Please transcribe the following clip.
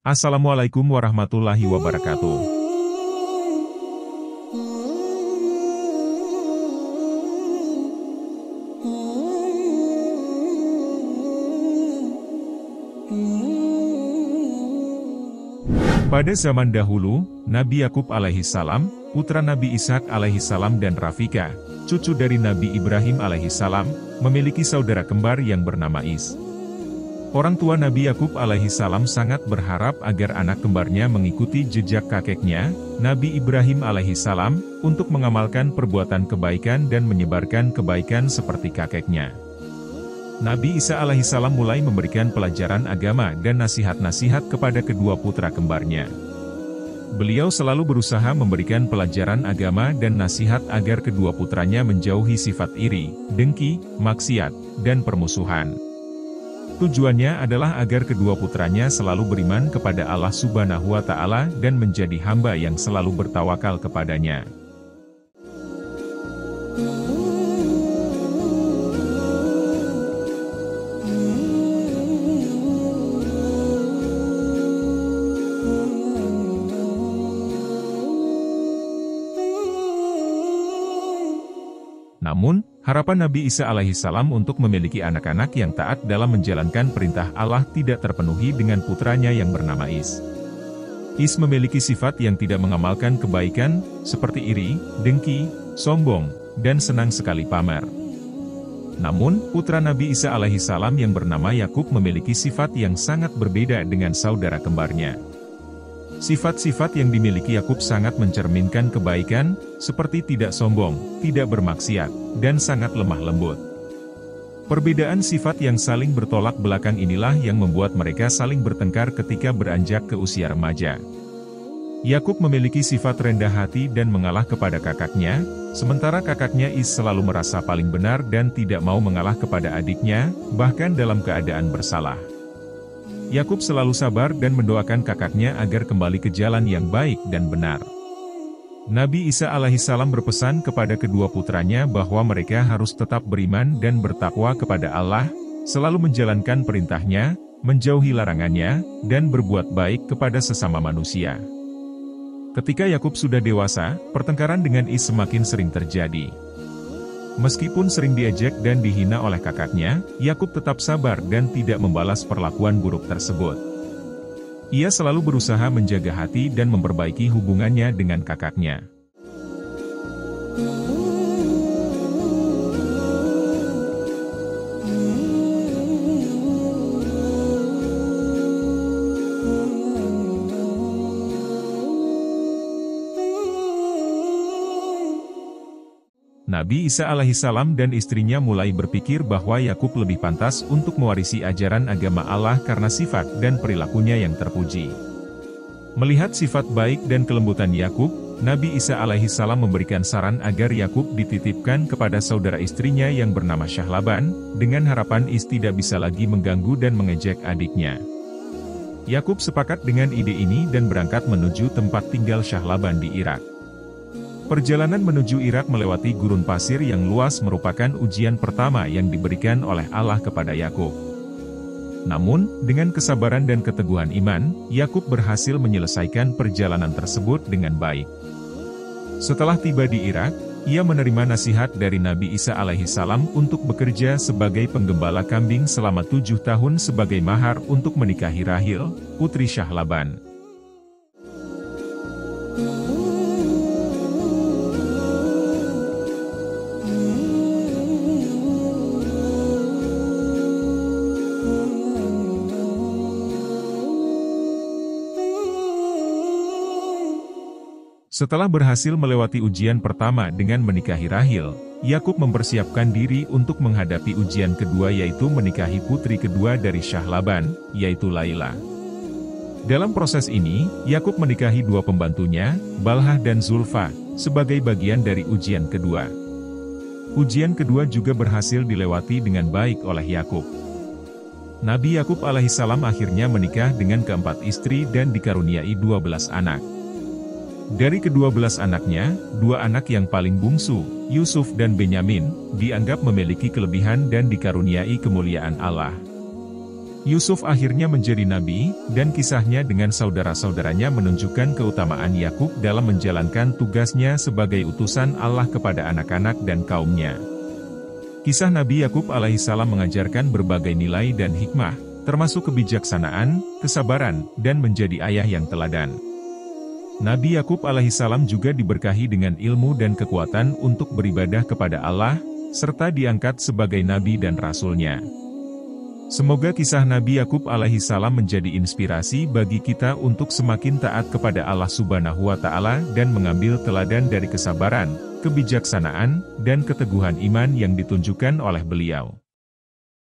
Assalamualaikum warahmatullahi wabarakatuh. Pada zaman dahulu, Nabi Yakub alaihissalam, putra Nabi Ishak alaihissalam dan Rafika, cucu dari Nabi Ibrahim alaihissalam, memiliki saudara kembar yang bernama Is. Orang tua Nabi Yakub alaihissalam sangat berharap agar anak kembarnya mengikuti jejak kakeknya, Nabi Ibrahim alaihissalam, untuk mengamalkan perbuatan kebaikan dan menyebarkan kebaikan seperti kakeknya. Nabi Isa alaihissalam mulai memberikan pelajaran agama dan nasihat-nasihat kepada kedua putra kembarnya. Beliau selalu berusaha memberikan pelajaran agama dan nasihat agar kedua putranya menjauhi sifat iri, dengki, maksiat, dan permusuhan. Tujuannya adalah agar kedua putranya selalu beriman kepada Allah Subhanahu wa Ta'ala dan menjadi hamba yang selalu bertawakal kepadanya. Namun, harapan Nabi Isa alaihissalam untuk memiliki anak-anak yang taat dalam menjalankan perintah Allah tidak terpenuhi dengan putranya yang bernama Is. Is memiliki sifat yang tidak mengamalkan kebaikan, seperti iri, dengki, sombong, dan senang sekali pamer. Namun, putra Nabi Isa alaihissalam yang bernama Yakub memiliki sifat yang sangat berbeda dengan saudara kembarnya. Sifat-sifat yang dimiliki Yakub sangat mencerminkan kebaikan, seperti tidak sombong, tidak bermaksiat, dan sangat lemah lembut. Perbedaan sifat yang saling bertolak belakang inilah yang membuat mereka saling bertengkar ketika beranjak ke usia remaja. Yakub memiliki sifat rendah hati dan mengalah kepada kakaknya, sementara kakaknya Is selalu merasa paling benar dan tidak mau mengalah kepada adiknya, bahkan dalam keadaan bersalah. Yakub selalu sabar dan mendoakan kakaknya agar kembali ke jalan yang baik dan benar. Nabi Isa alaihissalam berpesan kepada kedua putranya bahwa mereka harus tetap beriman dan bertakwa kepada Allah, selalu menjalankan perintahnya, menjauhi larangannya, dan berbuat baik kepada sesama manusia. Ketika Yakub sudah dewasa, pertengkaran dengan Is semakin sering terjadi. Meskipun sering diejek dan dihina oleh kakaknya, Yakub tetap sabar dan tidak membalas perlakuan buruk tersebut. Ia selalu berusaha menjaga hati dan memperbaiki hubungannya dengan kakaknya. Nabi Isa alaihissalam dan istrinya mulai berpikir bahwa Yakub lebih pantas untuk mewarisi ajaran agama Allah karena sifat dan perilakunya yang terpuji. Melihat sifat baik dan kelembutan Yakub, Nabi Isa alaihissalam memberikan saran agar Yakub dititipkan kepada saudara istrinya yang bernama Syahlaban, dengan harapan Is tidak bisa lagi mengganggu dan mengejek adiknya. Yakub sepakat dengan ide ini dan berangkat menuju tempat tinggal Syahlaban di Irak. Perjalanan menuju Irak melewati gurun pasir yang luas merupakan ujian pertama yang diberikan oleh Allah kepada Yakub. Namun, dengan kesabaran dan keteguhan iman, Yakub berhasil menyelesaikan perjalanan tersebut dengan baik. Setelah tiba di Irak, ia menerima nasihat dari Nabi Isa alaihissalam untuk bekerja sebagai penggembala kambing selama 7 tahun sebagai mahar untuk menikahi Rahil, putri Syahlaban. Setelah berhasil melewati ujian pertama dengan menikahi Rahil, Yakub mempersiapkan diri untuk menghadapi ujian kedua yaitu menikahi putri kedua dari Syahlaban, yaitu Laila. Dalam proses ini, Yakub menikahi dua pembantunya, Balhah dan Zulfa, sebagai bagian dari ujian kedua. Ujian kedua juga berhasil dilewati dengan baik oleh Yakub. Nabi Yakub alaihissalam akhirnya menikah dengan keempat istri dan dikaruniai 12 anak. Dari ke-12 anaknya, 2 anak yang paling bungsu, Yusuf dan Benyamin, dianggap memiliki kelebihan dan dikaruniai kemuliaan Allah. Yusuf akhirnya menjadi nabi, dan kisahnya dengan saudara-saudaranya menunjukkan keutamaan Yakub dalam menjalankan tugasnya sebagai utusan Allah kepada anak-anak dan kaumnya. Kisah Nabi Yakub alaihissalam mengajarkan berbagai nilai dan hikmah, termasuk kebijaksanaan, kesabaran, dan menjadi ayah yang teladan. Nabi Yakub alaihissalam juga diberkahi dengan ilmu dan kekuatan untuk beribadah kepada Allah, serta diangkat sebagai nabi dan rasulnya. Semoga kisah Nabi Yakub alaihissalam menjadi inspirasi bagi kita untuk semakin taat kepada Allah Subhanahu wa Ta'ala dan mengambil teladan dari kesabaran, kebijaksanaan, dan keteguhan iman yang ditunjukkan oleh beliau.